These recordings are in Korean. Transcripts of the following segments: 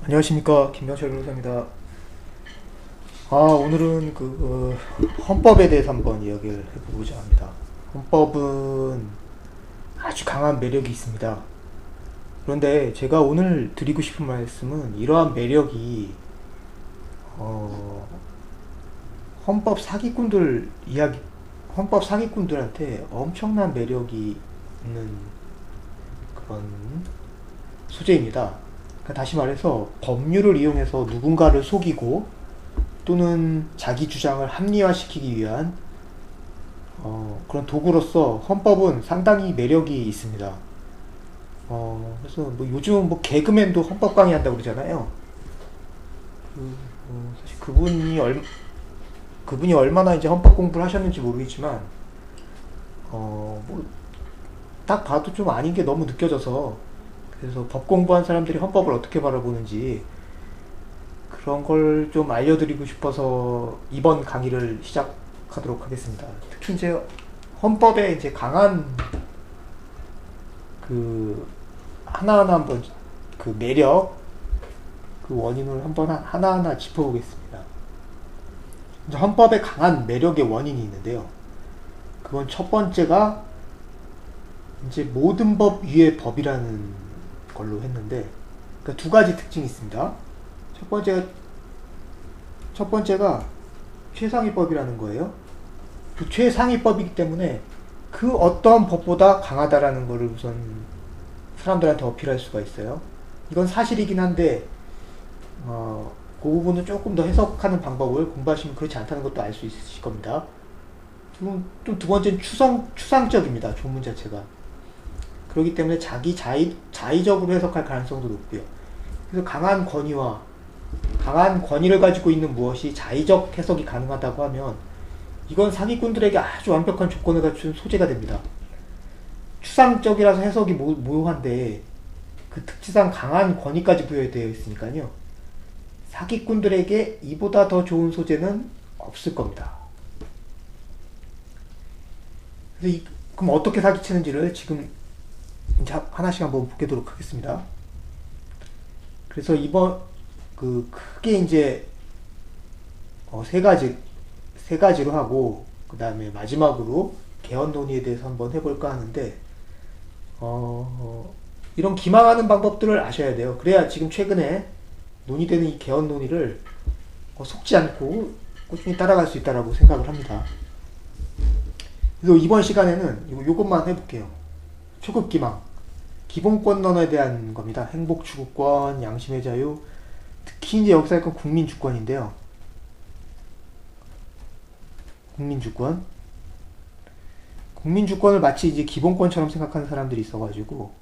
안녕하십니까, 김병철 변호사입니다. 오늘은 헌법에 대해서 한번 이야기를 해보고자 합니다. 헌법은 아주 강한 매력이 있습니다. 그런데 제가 오늘 드리고 싶은 말씀은 이러한 매력이 어, 헌법 사기꾼들 이야기, 헌법 사기꾼들한테 엄청난 매력이 있는 그런 소재입니다. 그러니까 다시 말해서 법률을 이용해서 누군가를 속이고 또는 자기 주장을 합리화시키기 위한 그런 도구로서 헌법은 상당히 매력이 있습니다. 그래서 뭐 요즘 뭐 개그맨도 헌법 강의한다고 그러잖아요. 사실 그분이 얼마나 이제 헌법 공부를 하셨는지 모르겠지만 뭐 딱 봐도 좀 아닌 게 너무 느껴져서, 그래서 법 공부한 사람들이 헌법을 어떻게 바라보는지 그런 걸 좀 알려드리고 싶어서 이번 강의를 시작하도록 하겠습니다. 특히 이제 헌법에 이제 강한 그 하나하나 한번 그 매력, 그 원인을 한번 하나하나 짚어보겠습니다. 이제 헌법에 강한 매력의 원인이 있는데요. 그건 첫 번째가 이제 모든 법 위의 법이라는 걸로 했는데, 그러니까 두 가지 특징이 있습니다. 첫 번째, 첫 번째가 최상위법이라는 거예요. 그 최상위법이기 때문에 그 어떠한 법보다 강하다라는 것을 우선 사람들한테 어필할 수가 있어요. 이건 사실이긴 한데, 그 부분은 조금 더 해석하는 방법을 공부하시면 그렇지 않다는 것도 알 수 있으실 겁니다. 또 두 번째는 추상적입니다. 조문 자체가. 그렇기 때문에 자의적으로 해석할 가능성도 높고요. 그래서 강한 권위를 가지고 있는 무엇이 자의적 해석이 가능하다고 하면 이건 사기꾼들에게 아주 완벽한 조건을 갖춘 소재가 됩니다. 추상적이라서 해석이 모호한데 그 특지상 강한 권위까지 부여되어 있으니까요. 사기꾼들에게 이보다 더 좋은 소재는 없을 겁니다. 그럼 어떻게 사기치는지를 지금 이제 하나씩 한번 보도록 하겠습니다. 그래서 이번 크게 이제 세 가지로 하고 그 다음에 마지막으로 개헌 논의에 대해서 한번 해볼까 하는데, 이런 기망하는 방법들을 아셔야 돼요. 그래야 지금 최근에 논의되는 이 개헌 논의를 속지 않고 꾸준히 따라갈 수 있다라고 생각을 합니다. 그래서 이번 시간에는 요것만 해볼게요. 초급 기망. 기본권론에 대한 겁니다. 행복 추구권, 양심의 자유, 특히 이제 여기서 할 건 국민주권인데요. 국민주권. 국민주권을 마치 이제 기본권처럼 생각하는 사람들이 있어가지고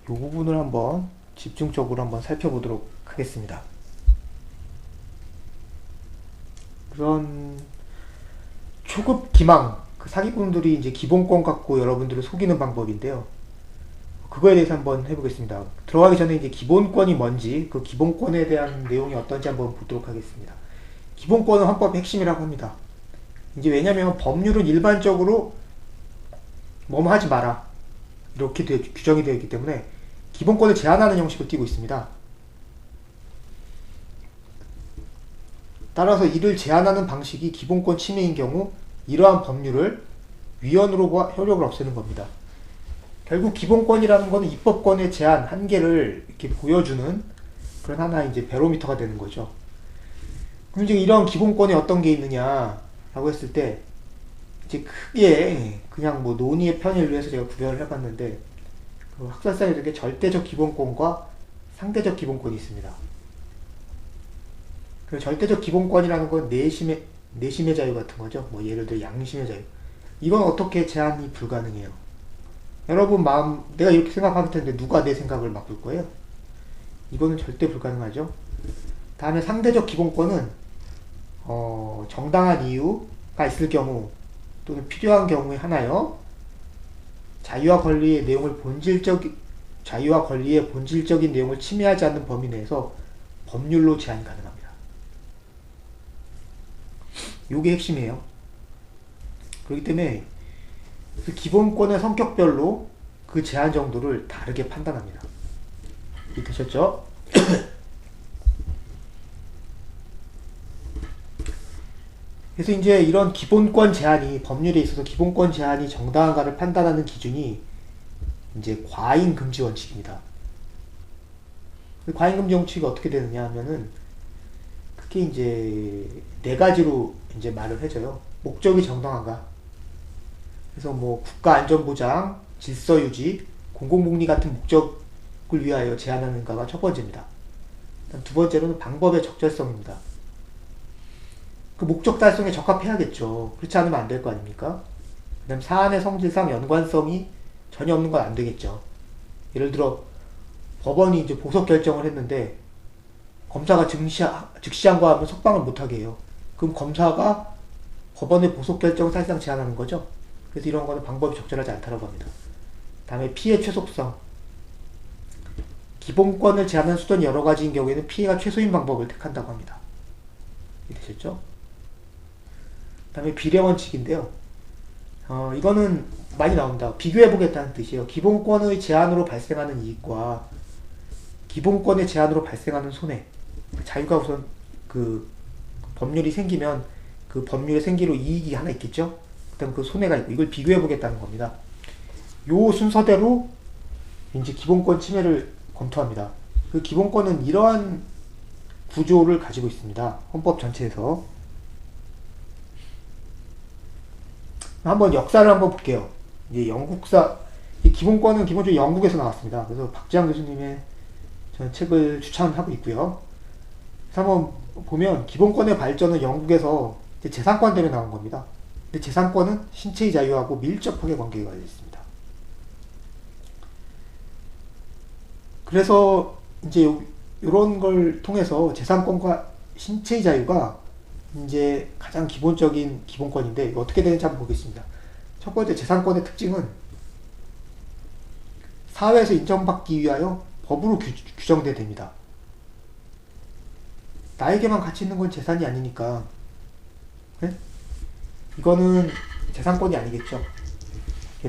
이 부분을 한번 집중적으로 한번 살펴보도록 하겠습니다. 그런 초급 기망, 그 사기꾼들이 이제 기본권 갖고 여러분들을 속이는 방법인데요. 그거에 대해서 한번 해보겠습니다. 들어가기 전에 이제 기본권이 뭔지, 그 기본권에 대한 내용이 어떤지 한번 보도록 하겠습니다. 기본권은 헌법의 핵심이라고 합니다. 이제 왜냐면 법률은 일반적으로 뭐뭐 하지 마라 이렇게 규정이 되어 있기 때문에 기본권을 제한하는 형식을 띠고 있습니다. 따라서 이를 제한하는 방식이 기본권 침해인 경우 이러한 법률을 위헌으로 효력을 없애는 겁니다. 결국 기본권이라는 것은 입법권의 제한, 한계를 이렇게 보여주는 그런 하나의 이제 베로미터가 되는 거죠. 그럼 이제 이런 기본권에 어떤 게 있느냐라고 했을 때, 이제 크게 그냥 뭐 논의의 편의를 위해서 제가 구별을 해봤는데, 그 학설상에 이렇게 절대적 기본권과 상대적 기본권이 있습니다. 그 절대적 기본권이라는 건 내심의 자유 같은 거죠. 뭐 예를 들어 양심의 자유. 이건 어떻게 제한이 불가능해요. 여러분 마음, 내가 이렇게 생각할 텐데 누가 내 생각을 바꿀 거예요? 이거는 절대 불가능하죠. 다음에 상대적 기본권은 정당한 이유가 있을 경우 또는 필요한 경우에 하나요. 자유와 권리의 본질적인 내용을 침해하지 않는 범위 내에서 법률로 제한이 가능합니다. 요게 핵심이에요. 그렇기 때문에 그 기본권의 성격별로 그 제한 정도를 다르게 판단합니다. 되셨죠? 그래서 이제 이런 기본권 제한이, 법률에 있어서 기본권 제한이 정당한가를 판단하는 기준이 이제 과잉 금지 원칙입니다. 과잉 금지 원칙이 어떻게 되느냐 하면은, 그게 이제 네 가지로 이제 말을 해줘요. 목적이 정당한가. 그래서 뭐 국가 안전보장, 질서 유지, 공공복리 같은 목적을 위하여 제한하는가가 첫 번째입니다. 두 번째로는 방법의 적절성입니다. 그 목적 달성에 적합해야겠죠. 그렇지 않으면 안 될 거 아닙니까? 그 다음 사안의 성질상 연관성이 전혀 없는 건 안 되겠죠. 예를 들어 법원이 이제 보석 결정을 했는데 검사가 즉시 항고하면 석방을 못하게 해요. 그럼 검사가 법원의 보석 결정을 사실상 제한하는 거죠. 그래서 이런 거는 방법이 적절하지 않다고 합니다. 다음에 피해 최소성. 기본권을 제한하는 수단이 여러 가지인 경우에는 피해가 최소인 방법을 택한다고 합니다. 이해되셨죠? 다음에 비례 원칙인데요. 이거는 많이 나옵니다. 비교해보겠다는 뜻이에요. 기본권의 제한으로 발생하는 이익과 기본권의 제한으로 발생하는 손해. 자유가 우선 그 법률이 생기면 그 법률의 생기로 이익이 하나 있겠죠? 그 다음 그 손해가 있고, 이걸 비교해보겠다는 겁니다. 요 순서대로 이제 기본권 침해를 검토합니다. 그 기본권은 이러한 구조를 가지고 있습니다. 헌법 전체에서. 한번 역사를 한번 볼게요. 이제 영국사, 이 기본권은 기본적으로 영국에서 나왔습니다. 그래서 박지한 교수님의 저는 책을 추천하고 있고요. 그래서 한번 보면 기본권의 발전은 영국에서 이제 재산권 때문에 나온 겁니다. 근데 재산권은 신체의 자유하고 밀접하게 관계가 있습니다. 그래서 이제 이런 걸 통해서 재산권과 신체의 자유가 이제 가장 기본적인 기본권인데, 이거 어떻게 되는지 한번 보겠습니다. 첫 번째, 재산권의 특징은 사회에서 인정받기 위하여 법으로 규정돼야 됩니다. 나에게만 가치 있는 건 재산이 아니니까, 네? 이거는 재산권이 아니겠죠.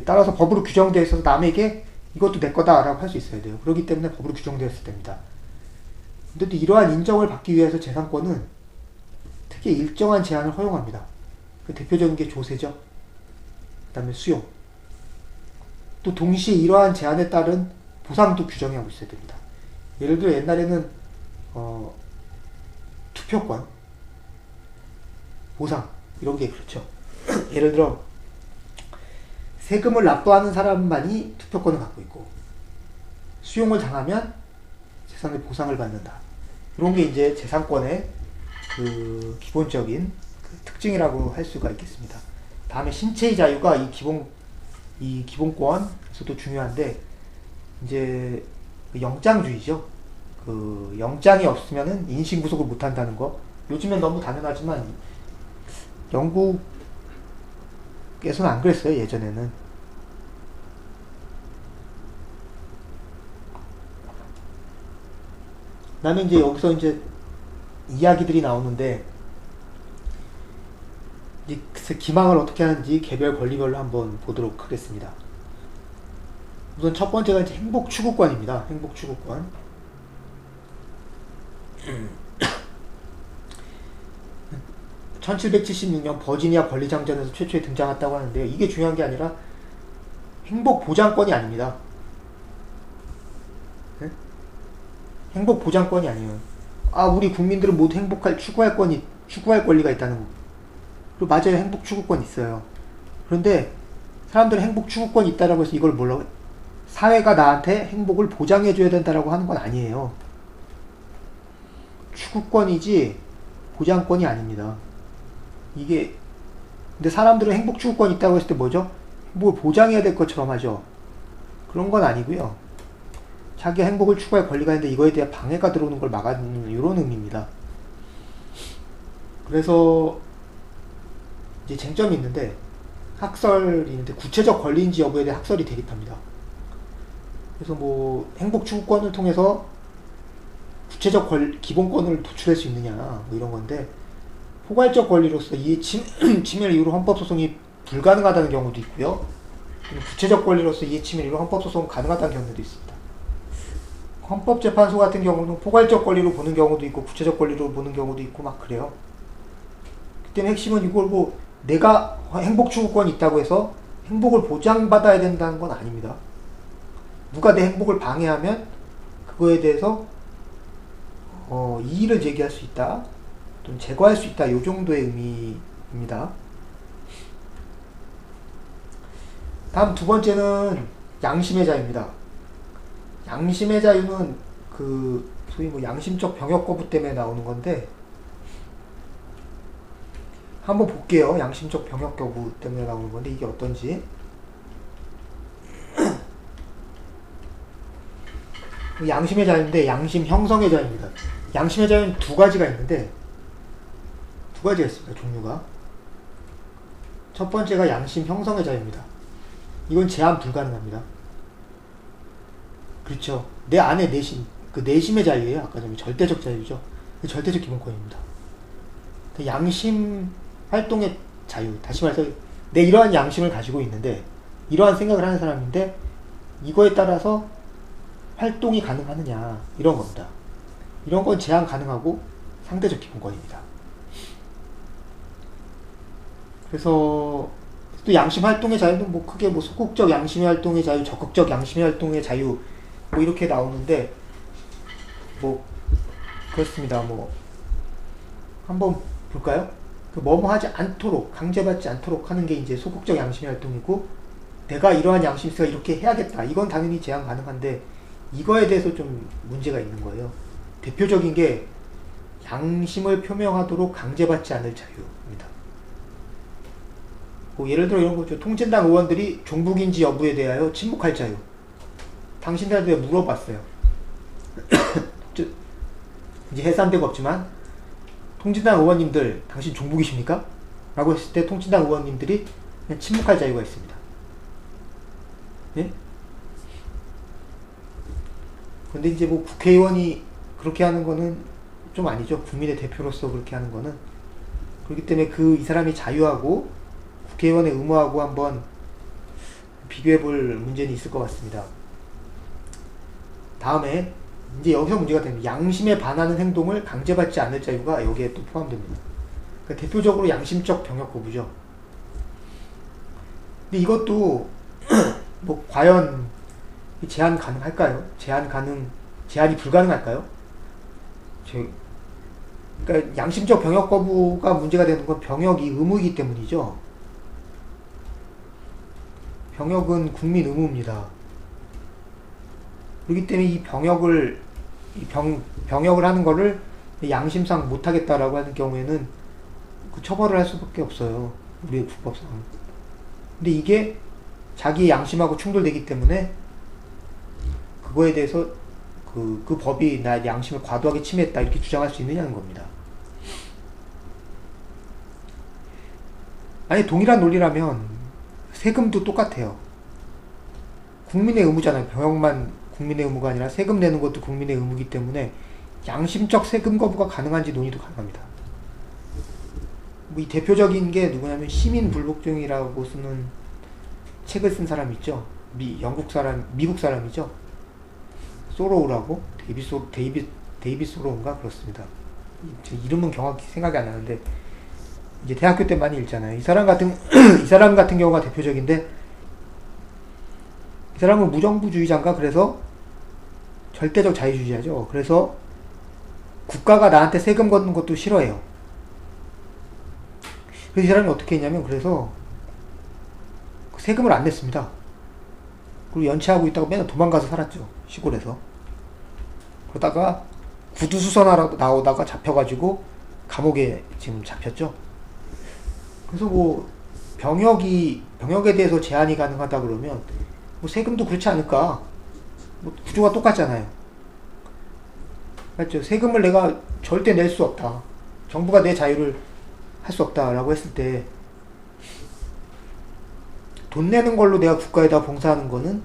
따라서 법으로 규정되어 있어서 남에게 이것도 내 거다라고 할 수 있어야 돼요. 그렇기 때문에 법으로 규정되었을 때입니다. 근데 또 이러한 인정을 받기 위해서 재산권은 특히 일정한 제한을 허용합니다. 그 대표적인 게 조세죠. 그 다음에 수용. 또 동시에 이러한 제한에 따른 보상도 규정하고 있어야 됩니다. 예를 들어 옛날에는 투표권, 보상 이런 게 그렇죠. 예를 들어 세금을 납부하는 사람만이 투표권을 갖고 있고, 수용을 당하면 재산의 보상을 받는다. 이런 게 이제 재산권의 그 기본적인 그 특징이라고 할 수가 있겠습니다. 다음에 신체의 자유가 이 기본권에서도 중요한데, 이제 그 영장주의죠. 그 영장이 없으면은 인신 구속을 못 한다는 거. 요즘엔 너무 당연하지만 영국에서는 안 그랬어요, 예전에는. 나는 이제 여기서 이제 이야기들이 나오는데, 이제 기망을 어떻게 하는지 개별 권리별로 한번 보도록 하겠습니다. 우선 첫 번째가 이제 행복 추구권입니다. 행복 추구권. 1776년 버지니아 권리장전에서 최초에 등장했다고 하는데요. 이게 중요한 게 아니라 행복 보장권이 아닙니다. 네? 행복 보장권이 아니에요. 우리 국민들은 모두 추구할 권리가 있다는 거. 그리고 맞아요. 행복 추구권 있어요. 그런데 사람들은 행복 추구권이 있다라고 해서 이걸 뭐라고, 사회가 나한테 행복을 보장해줘야 된다라고 하는 건 아니에요. 추구권이지 보장권이 아닙니다. 이게, 근데 사람들은 행복 추구권이 있다고 했을 때 뭐죠? 행복을 보장해야 될 것처럼 하죠. 그런 건 아니고요. 자기 행복을 추구할 권리가 있는데 이거에 대한 방해가 들어오는 걸 막아주는 이런 의미입니다. 그래서 이제 쟁점이 있는데, 학설이 있는데 구체적 권리인지 여부에 대해 학설이 대립합니다. 그래서 뭐 행복 추구권을 통해서 구체적 기본권을 도출할 수 있느냐 뭐 이런 건데, 포괄적 권리로서 이해 침해를 이유로 헌법소송이 불가능하다는 경우도 있고요. 구체적 권리로서 이해 침해를 이유로 헌법소송은 가능하다는 경우도 있습니다. 헌법재판소 같은 경우는 포괄적 권리로 보는 경우도 있고 구체적 권리로 보는 경우도 있고 막 그래요. 그때는 핵심은 이걸 뭐 내가 행복 추구권이 있다고 해서 행복을 보장받아야 된다는 건 아닙니다. 누가 내 행복을 방해하면 그거에 대해서 이의를 제기할 수 있다 또는 제거할 수 있다 이 정도의 의미입니다. 다음 두 번째는 양심의 자유입니다. 양심의 자유는 그 소위 뭐 양심적 병역 거부 때문에 나오는 건데 한번 볼게요. 양심적 병역 거부 때문에 나오는 건데 이게 어떤지. 양심의 자유인데 양심 형성의 자유입니다. 양심의 자유는 두 가지가 있는데 두 가지가 있습니다. 종류가. 첫 번째가 양심 형성의 자유입니다. 이건 제한 불가능합니다. 그렇죠. 내 안에 내심, 그 내심의 자유예요. 아까 전에 절대적 자유죠. 절대적 기본권입니다. 양심 활동의 자유, 다시 말해서 내 이러한 양심을 가지고 있는데 이러한 생각을 하는 사람인데 이거에 따라서 활동이 가능하느냐 이런 겁니다. 이런 건 제한 가능하고 상대적 기본권입니다. 그래서 또 양심 활동의 자유는 뭐 크게 뭐 소극적 양심의 활동의 자유, 적극적 양심의 활동의 자유 뭐 이렇게 나오는데 뭐 그렇습니다. 뭐 한번 볼까요? 그 뭐뭐 하지 않도록 강제받지 않도록 하는 게 이제 소극적 양심의 활동이고 내가 이러한 양심이 있어 이렇게 해야겠다. 이건 당연히 제한 가능한데 이거에 대해서 좀 문제가 있는 거예요. 대표적인 게 양심을 표명하도록 강제받지 않을 자유입니다. 뭐 예를 들어 이런 거죠. 통진당 의원들이 종북인지 여부에 대하여 침묵할 자유. 당신들한테 물어봤어요. 이제 해산되고 없지만 통진당 의원님들 당신 종북이십니까? 라고 했을 때 통진당 의원님들이 그냥 침묵할 자유가 있습니다. 예? 근데 이제 뭐 국회의원이 그렇게 하는 거는 좀 아니죠. 국민의 대표로서 그렇게 하는 거는. 그렇기 때문에 이 사람이 자유하고 국회의원의 의무하고 한번 비교해 볼 문제는 있을 것 같습니다. 다음에 이제 여기서 문제가 됩니다. 양심에 반하는 행동을 강제받지 않을 자유가 여기에 또 포함됩니다. 그러니까 대표적으로 양심적 병역 거부죠. 근데 이것도 뭐 과연 제한 가능할까요? 제한이 불가능할까요? 그러니까 양심적 병역 거부가 문제가 되는 건 병역이 의무이기 때문이죠. 병역은 국민 의무입니다. 그렇기 때문에 이 병역을 하는 거를 양심상 못하겠다라고 하는 경우에는 그 처벌을 할 수밖에 없어요. 우리의 국법상. 근데 이게 자기의 양심하고 충돌되기 때문에 그거에 대해서 그 법이 나의 양심을 과도하게 침해했다 이렇게 주장할 수 있느냐는 겁니다. 아니 동일한 논리라면 세금도 똑같아요. 국민의 의무잖아요. 병역만 국민의 의무가 아니라 세금 내는 것도 국민의 의무이기 때문에 양심적 세금 거부가 가능한지 논의도 가능합니다. 뭐 이 대표적인 게 누구냐면 시민 불복종이라고 쓰는 책을 쓴 사람 있죠. 미국 사람이죠. 소로우라고 데이빗 소로우인가 그렇습니다. 제 이름은 정확히 생각이 안 나는데 이제 대학교 때 많이 읽잖아요. 이 사람 같은 경우가 대표적인데 이 사람은 무정부주의자인가 그래서 절대적 자유주의자죠. 그래서 국가가 나한테 세금 걷는 것도 싫어해요. 그래서 이 사람이 어떻게 했냐면 그래서 세금을 안 냈습니다. 그리고 연체하고 있다가 맨날 도망가서 살았죠. 시골에서. 그러다가 구두수선하러 나오다가 잡혀가지고 감옥에 지금 잡혔죠. 그래서 뭐 병역에 대해서 제한이 가능하다 그러면 뭐 세금도 그렇지 않을까. 뭐 구조가 똑같잖아요. 맞죠? 세금을 내가 절대 낼 수 없다. 정부가 내 자유를 할 수 없다라고 했을 때 돈 내는 걸로 내가 국가에다 봉사하는 거는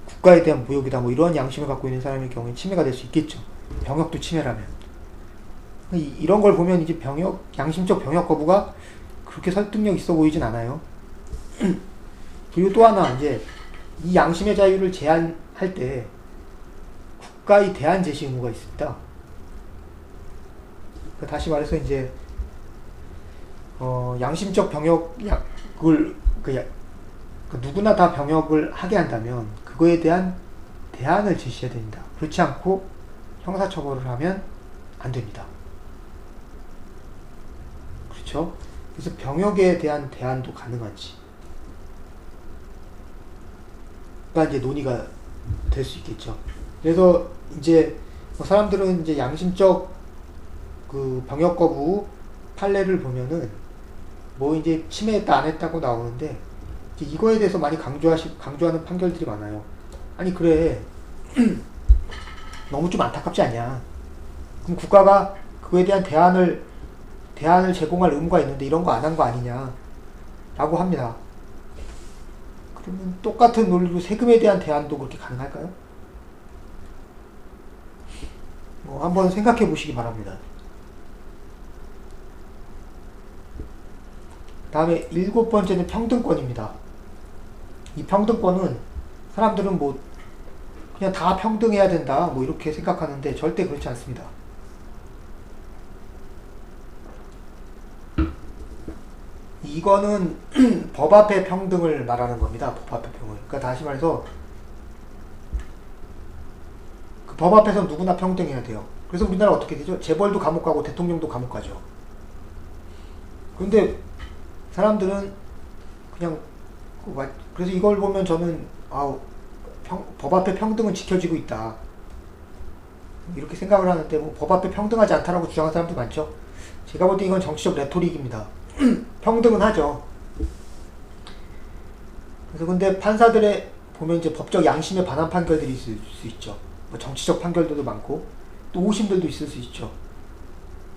국가에 대한 무역이다. 뭐 이러한 양심을 갖고 있는 사람의 경우에 침해가 될 수 있겠죠. 병역도 침해라면. 이런 걸 보면 이제 양심적 병역 거부가 그렇게 설득력 있어 보이진 않아요. 그리고 또 하나 이제 이 양심의 자유를 제한할 때 국가의 대안 제시 의무가 있습니다. 다시 말해서 이제 양심적 병역을 누구나 다 병역을 하게 한다면 그거에 대한 대안을 제시해야 됩니다. 그렇지 않고 형사처벌을 하면 안 됩니다. 그렇죠? 그래서 병역에 대한 대안도 가능한지 가 이제 논의가 될 수 있겠죠. 그래서 이제 사람들은 이제 양심적 그 병역 거부 판례를 보면은 뭐 이제 침해했다 안 했다고 나오는데 이거에 대해서 많이 강조하는 판결들이 많아요. 아니 그래 너무 좀 안타깝지 않냐. 그럼 국가가 그거에 대한 대안을 제공할 의무가 있는데 이런 거 안 한 거 아니냐 라고 합니다. 그러면 똑같은 논리로 세금에 대한 대안도 그렇게 가능할까요? 한번 생각해 보시기 바랍니다. 다음에 7번째는 평등권입니다. 이 평등권은 사람들은 뭐 그냥 다 평등해야 된다 뭐 이렇게 생각하는데 절대 그렇지 않습니다. 이거는 법 앞의 평등을 말하는 겁니다. 법 앞의 평등. 그러니까 다시 말해서 그 법 앞에서 누구나 평등해야 돼요. 그래서 우리나라 어떻게 되죠? 재벌도 감옥 가고 대통령도 감옥 가죠. 그런데 사람들은 그냥 그래서 이걸 보면 저는 법 앞의 평등은 지켜지고 있다 이렇게 생각을 하는데 뭐 법 앞에 평등하지 않다라고 주장하는 사람도 많죠. 제가 볼 때 이건 정치적 레토릭입니다. 평등은 하죠. 그래서 근데 판사들의 보면 이제 법적 양심에 반한 판결들이 있을 수 있죠. 뭐 정치적 판결들도 많고 또 오심들도 있을 수 있죠.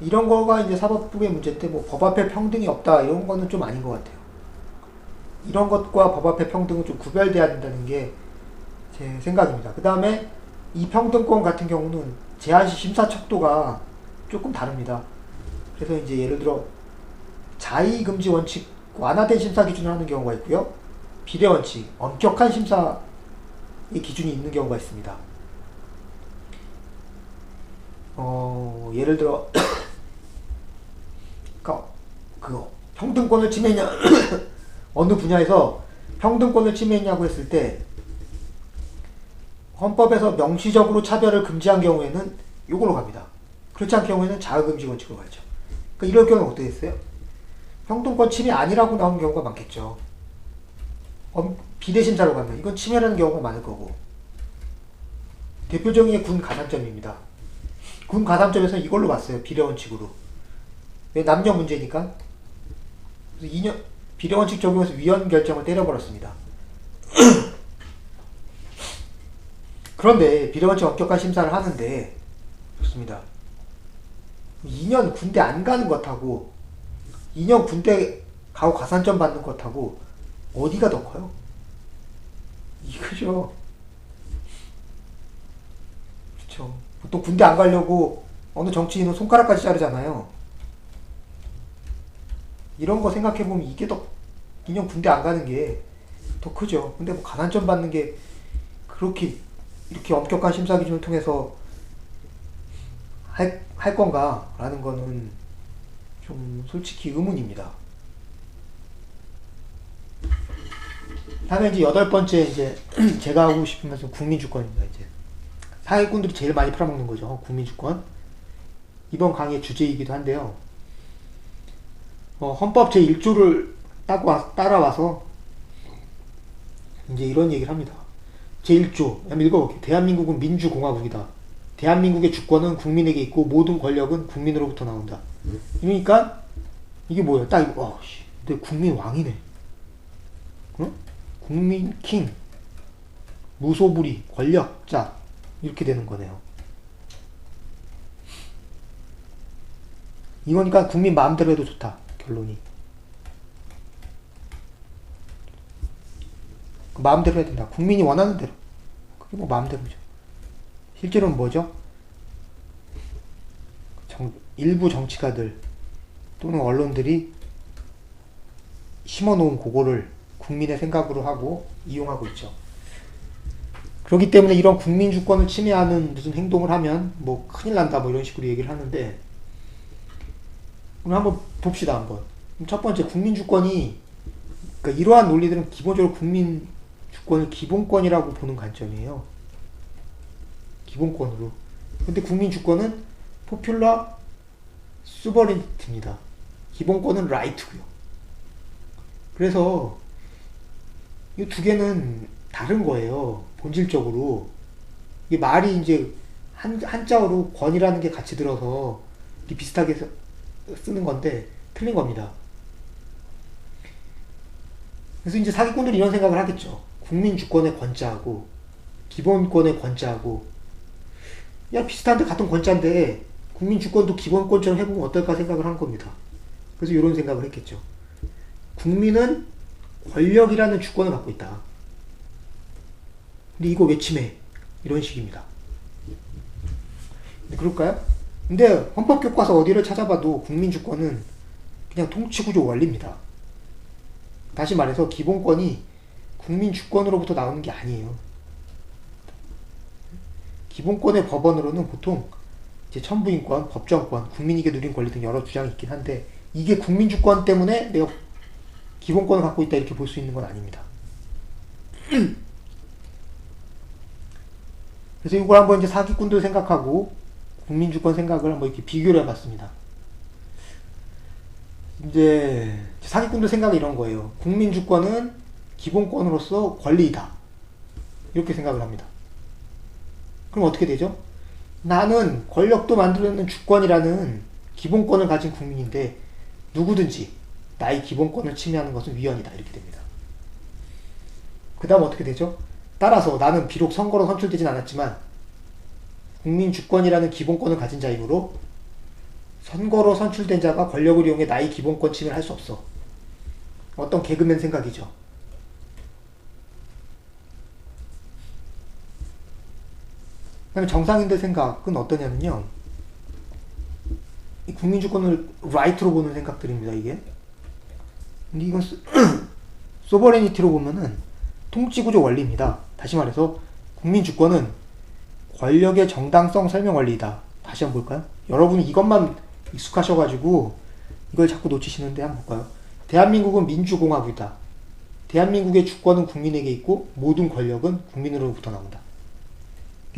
이런 거가 이제 사법부의 문제인데 뭐 법 앞에 평등이 없다 이런 거는 좀 아닌 것 같아요. 이런 것과 법 앞에 평등은 좀 구별돼야 된다는 게 제 생각입니다. 그 다음에 이 평등권 같은 경우는 제한시 심사 척도가 조금 다릅니다. 그래서 이제 예를 들어 자의금지 원칙 완화된 심사 기준을 하는 경우가 있고요. 비례 원칙, 엄격한 심사의 기준이 있는 경우가 있습니다. 예를 들어 그 평등권을 침해했냐 어느 분야에서 평등권을 침해했냐고 했을 때 헌법에서 명시적으로 차별을 금지한 경우에는 요걸로 갑니다. 그렇지 않은 경우에는 자의금지 원칙으로 가죠. 그러니까 이럴 경우는 어떻게 됐어요? 평등권 침해 아니라고 나오는 경우가 많겠죠. 비례심사로 가면 이건 침해라는 경우가 많을 거고. 대표적인 게 군 가산점입니다. 군 가산점에서 이걸로 봤어요. 비례원칙으로. 왜? 남녀 문제니까. 그래서 2년 비례원칙 적용해서 위헌 결정을 때려버렸습니다. 그런데 비례원칙 엄격한 심사를 하는데 좋습니다. 2년 군대 안 가는 것하고 2년 군대 가고 가산점 받는 것하고 어디가 더 커요? 이거죠. 그렇죠. 보통 군대 안 가려고 어느 정치인은 손가락까지 자르잖아요. 이런 거 생각해보면 이게 더 2년 군대 안 가는 게 더 크죠. 근데 뭐 가산점 받는 게 그렇게 이렇게 엄격한 심사 기준을 통해서 할 건가? 라는 거는 좀 솔직히 의문입니다. 다음에 이제 8번째 이제 제가 하고 싶은 말씀 국민주권입니다. 이제 사회꾼들이 제일 많이 팔아먹는 거죠. 국민주권. 이번 강의의 주제이기도 한데요. 헌법 제1조를 따라와서 이제 이런 얘기를 합니다. 제1조 한번 읽어볼게요. 대한민국은 민주공화국이다. 대한민국의 주권은 국민에게 있고 모든 권력은 국민으로부터 나온다. 그러니까 이게 뭐예요? 딱 이거 근데 국민 왕이네. 국민 킹, 무소불위, 권력자 이렇게 되는 거네요. 이거니까 국민 마음대로 해도 좋다. 결론이. 마음대로 해야 된다. 국민이 원하는 대로. 그게 뭐 마음대로죠. 실제로는 뭐죠? 일부 정치가들 또는 언론들이 심어놓은 그거를 국민의 생각으로 하고 이용하고 있죠. 그렇기 때문에 이런 국민 주권을 침해하는 무슨 행동을 하면 뭐 큰일 난다 뭐 이런 식으로 얘기를 하는데, 그럼 한번 봅시다 한번. 첫 번째, 국민 주권이, 그러니까 이러한 논리들은 기본적으로 국민 주권을 기본권이라고 보는 관점이에요. 기본권으로. 근데 국민 주권은 포퓰러 수버리니티입니다. 기본권은 라이트고요. 그래서 이 두 개는 다른 거예요. 본질적으로. 이게 말이 이제 한자어로 권이라는 게 같이 들어서 비슷하게 쓰는 건데 틀린 겁니다. 그래서 이제 사기꾼들이 이런 생각을 하겠죠. 국민 주권의 권자하고 기본권의 권자하고, 야 비슷한데 같은 권자인데 국민 주권도 기본권처럼 해보면 어떨까 생각을 한 겁니다. 그래서 이런 생각을 했겠죠. 국민은 권력이라는 주권을 갖고 있다. 근데 이거 왜 침해? 이런 식입니다. 근데 그럴까요? 근데 헌법교과서 어디를 찾아봐도 국민 주권은 그냥 통치구조 원리입니다. 다시 말해서 기본권이 국민 주권으로부터 나오는 게 아니에요. 기본권의 법원으로는 보통 이제 천부인권, 법정권, 국민에게 누린 권리 등 여러 주장이 있긴 한데, 이게 국민 주권 때문에 내가 기본권을 갖고 있다 이렇게 볼 수 있는 건 아닙니다. 그래서 이걸 한번 이제 사기꾼들 생각하고 국민 주권 생각을 한번 이렇게 비교를 해봤습니다. 이제 사기꾼들 생각이 이런 거예요. 국민 주권은 기본권으로서 권리이다. 이렇게 생각을 합니다. 그럼 어떻게 되죠? 나는 권력도 만들어내는 주권이라는 기본권을 가진 국민인데 누구든지 나의 기본권을 침해하는 것은 위헌이다. 이렇게 됩니다. 그 다음 어떻게 되죠? 따라서 나는 비록 선거로 선출되진 않았지만 국민 주권이라는 기본권을 가진 자이므로 선거로 선출된 자가 권력을 이용해 나의 기본권 침해를 할 수 없어. 어떤 개그맨 생각이죠. 그 다음에 정상인들 생각은 어떠냐면요, 이 국민 주권을 라이트로 보는 생각들입니다. 이게. 근데 이건 소버레니티로 보면은 통치구조 원리입니다. 다시 말해서 국민 주권은 권력의 정당성 설명 원리이다. 다시 한번 볼까요? 여러분이 이것만 익숙하셔가지고 이걸 자꾸 놓치시는데 한번 볼까요? 대한민국은 민주공화국이다. 대한민국의 주권은 국민에게 있고 모든 권력은 국민으로부터 나온다.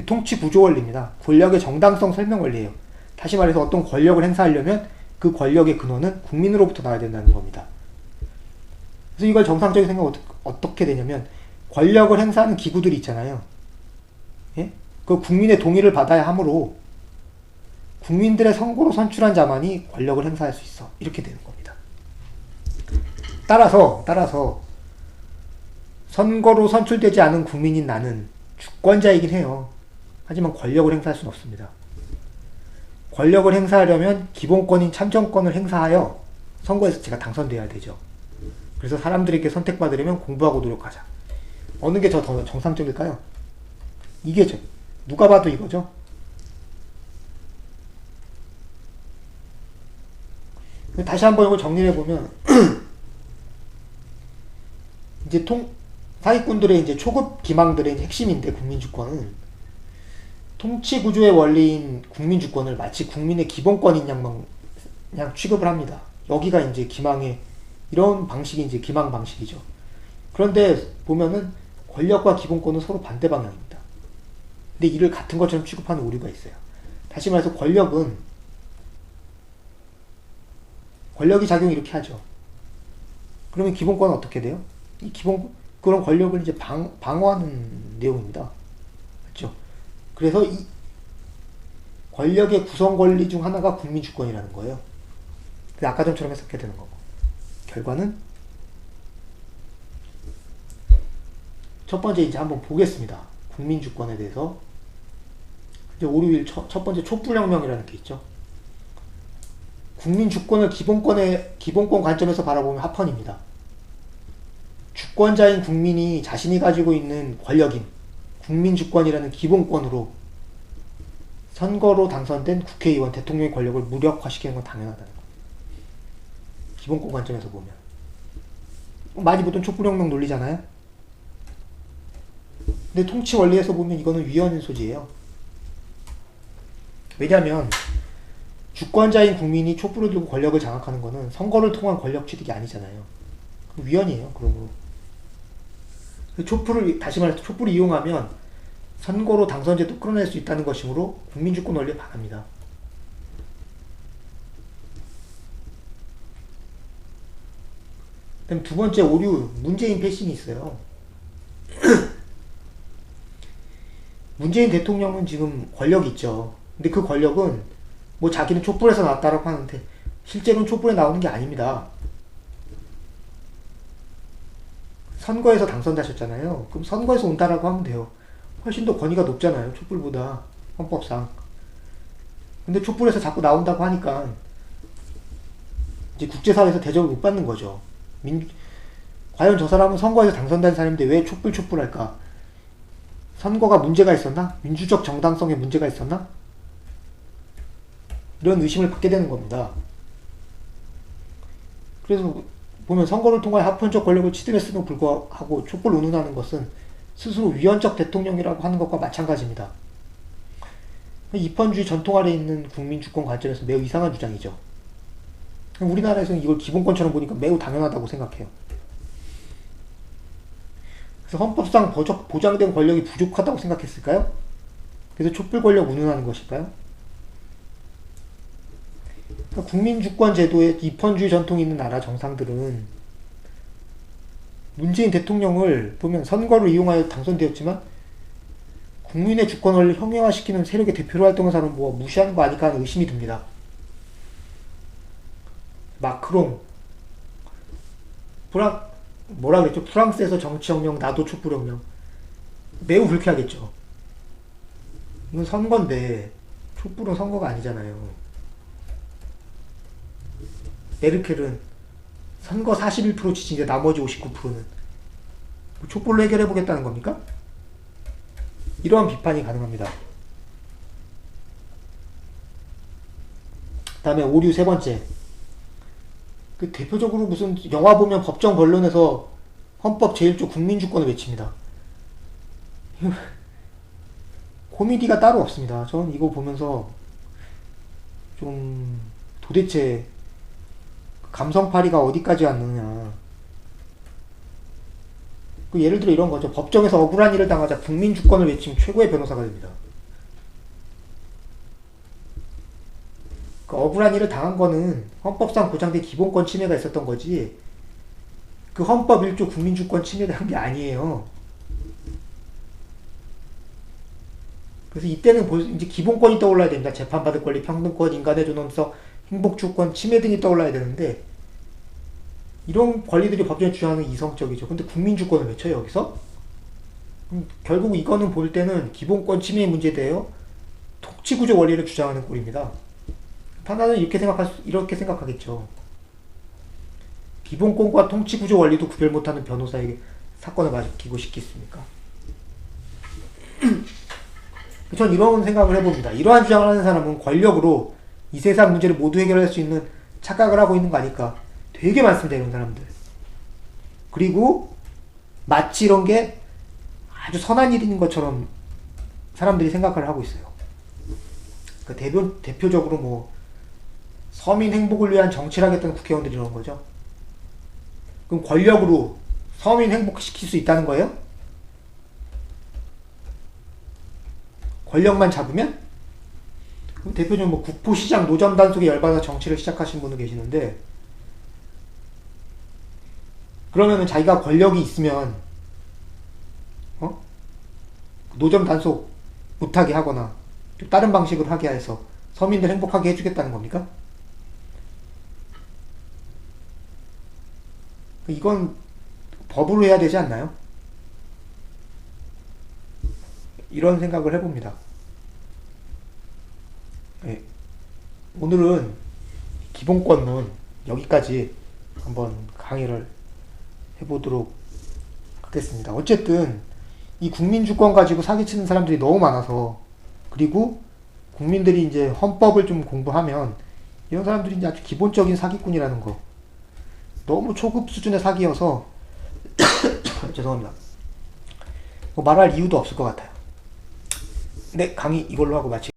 통치구조 원리입니다. 권력의 정당성 설명 원리예요. 다시 말해서 어떤 권력을 행사하려면 그 권력의 근원은 국민으로부터 나와야 된다는 겁니다. 그래서 이걸 정상적인 생각은 어떻게 되냐면, 권력을 행사하는 기구들이 있잖아요. 예? 그 국민의 동의를 받아야 하므로 국민들의 선거로 선출한 자만이 권력을 행사할 수 있어. 이렇게 되는 겁니다. 따라서 선거로 선출되지 않은 국민인 나는 주권자이긴 해요. 하지만 권력을 행사할 수는 없습니다. 권력을 행사하려면 기본권인 참정권을 행사하여 선거에서 제가 당선돼야 되죠. 그래서 사람들에게 선택받으려면 공부하고 노력하자. 어느 게 더 정상적일까요? 이게죠. 누가 봐도 이거죠. 다시 한번 이걸 정리해보면 이제 사기꾼들의 이제 초급 기망들의 핵심인데, 국민주권은 통치구조의 원리인 국민주권을 마치 국민의 기본권인 양만 그냥 취급을 합니다. 여기가 이제 기망의 이런 방식이 이제 기망 방식이죠. 그런데 보면은 권력과 기본권은 서로 반대 방향입니다. 근데 이를 같은 것처럼 취급하는 오류가 있어요. 다시 말해서 권력이 작용을 이렇게 하죠. 그러면 기본권은 어떻게 돼요? 그런 권력을 이제 방어하는 내용입니다. 그렇죠? 그래서 이 권력의 구성 권리 중 하나가 국민주권이라는 거예요. 그래서 아까 전처럼 해석해야 되는 거고. 결과는 첫 번째 이제 한번 보겠습니다. 국민주권에 대해서. 이제 오류일 첫 번째 촛불혁명이라는 게 있죠. 국민주권을 기본권 관점에서 바라보면 합헌입니다. 주권자인 국민이 자신이 가지고 있는 권력인 국민주권이라는 기본권으로 선거로 당선된 국회의원, 대통령의 권력을 무력화시키는 건 당연하다는 거예요. 기본권 관점에서 보면. 많이 보던 촛불혁명 논리잖아요. 근데 통치 원리에서 보면 이거는 위헌인 소지예요. 왜냐하면 주권자인 국민이 촛불을 들고 권력을 장악하는 거는 선거를 통한 권력 취득이 아니잖아요. 위헌이에요. 그러므로 촛불을 다시 말해서 촛불을 이용하면 선거로 당선제도 끌어낼 수 있다는 것이므로 국민주권 원리에 반합니다. 그다음 두 번째 오류, 문재인 패싱이 있어요. 문재인 대통령은 지금 권력이 있죠. 근데 그 권력은 뭐 자기는 촛불에서 나왔다라고 하는데 실제로는 촛불에 나오는 게 아닙니다. 선거에서 당선자셨잖아요. 그럼 선거에서 온다라고 하면 돼요. 훨씬 더 권위가 높잖아요. 촛불보다 헌법상. 근데 촛불에서 자꾸 나온다고 하니까 이제 국제사회에서 대접을 못 받는 거죠. 과연 저 사람은 선거에서 당선된 사람인데 왜 촛불할까? 선거가 문제가 있었나? 민주적 정당성에 문제가 있었나? 이런 의심을 받게 되는 겁니다. 그래서 보면 선거를 통하여 합헌적 권력을 취득했음에도 불구하고 촛불 운운하는 것은 스스로 위헌적 대통령이라고 하는 것과 마찬가지입니다. 입헌주의 전통 아래 있는 국민주권 관점에서 매우 이상한 주장이죠. 우리나라에서는 이걸 기본권처럼 보니까 매우 당연하다고 생각해요. 그래서 헌법상 보장된 권력이 부족하다고 생각했을까요? 그래서 촛불 권력 운운하는 것일까요? 그러니까 국민주권 제도에 입헌주의 전통이 있는 나라 정상들은 문재인 대통령을 보면 선거를 이용하여 당선되었지만 국민의 주권을 형해화시키는 세력의 대표로 활동한 사람을 뭐 무시하는 거 아닐까 하는 의심이 듭니다. 마크롱, 뭐라 그랬죠? 프랑스에서 정치혁명, 나도 촛불혁명. 매우 불쾌하겠죠. 이건 선거인데 촛불은 선거가 아니잖아요. 메르켈은 선거 41% 지지인데 나머지 59%는 촛불로 해결해보겠다는 겁니까? 이러한 비판이 가능합니다. 그 다음에 오류 세 번째. 대표적으로 무슨 영화 보면 법정 변론에서 헌법 제1조 국민주권을 외칩니다. 코미디가 따로 없습니다. 저는 이거 보면서 좀 도대체 감성파리가 어디까지 왔느냐. 예를 들어 이런 거죠. 법정에서 억울한 일을 당하자 국민주권을 외치면 최고의 변호사가 됩니다. 억울한 일을 당한 거는 헌법상 보장된 기본권 침해가 있었던 거지 그 헌법 1조 국민주권 침해를 한 게 아니에요. 그래서 이때는 이제 기본권이 떠올라야 됩니다. 재판받을 권리, 평등권, 인간의 존엄성, 행복주권, 침해 등이 떠올라야 되는데 이런 권리들이 법정에 주장하는 이성적이죠. 근데 국민주권을 외쳐요 여기서? 결국 이거는 볼 때는 기본권 침해의 문제에 대해 통치구조 원리를 주장하는 꼴입니다. 판단은 이렇게 생각하겠죠. 기본권과 통치구조 원리도 구별 못하는 변호사에게 사건을 맡기고 싶겠습니까? 전 이런 생각을 해봅니다. 이러한 주장을 하는 사람은 권력으로 이 세상 문제를 모두 해결할 수 있는 착각을 하고 있는 거 아닐까. 되게 많습니다, 이런 사람들. 그리고 마치 이런 게 아주 선한 일인 것처럼 사람들이 생각을 하고 있어요. 그러니까 대표적으로 뭐 서민 행복을 위한 정치를 하겠다는 국회의원들이 이런 거죠. 그럼 권력으로 서민 행복시킬 수 있다는 거예요? 권력만 잡으면? 대표적으로 뭐 국포시장 노점 단속에 열받아 정치를 시작하신 분도 계시는데 그러면은 자기가 권력이 있으면 노점 단속 못하게 하거나 좀 다른 방식으로 하게 해서 서민들 행복하게 해주겠다는 겁니까? 이건 법으로 해야 되지 않나요? 이런 생각을 해봅니다. 네. 오늘은 기본권론 여기까지 한번 강의를 해보도록 하겠습니다. 어쨌든 이 국민주권 가지고 사기치는 사람들이 너무 많아서 그리고 국민들이 이제 헌법을 좀 공부하면 이런 사람들이 이제 아주 기본적인 사기꾼이라는 거 너무 초급 수준의 사기여서 죄송합니다. 뭐 말할 이유도 없을 것 같아요. 네, 강의 이걸로 하고 마치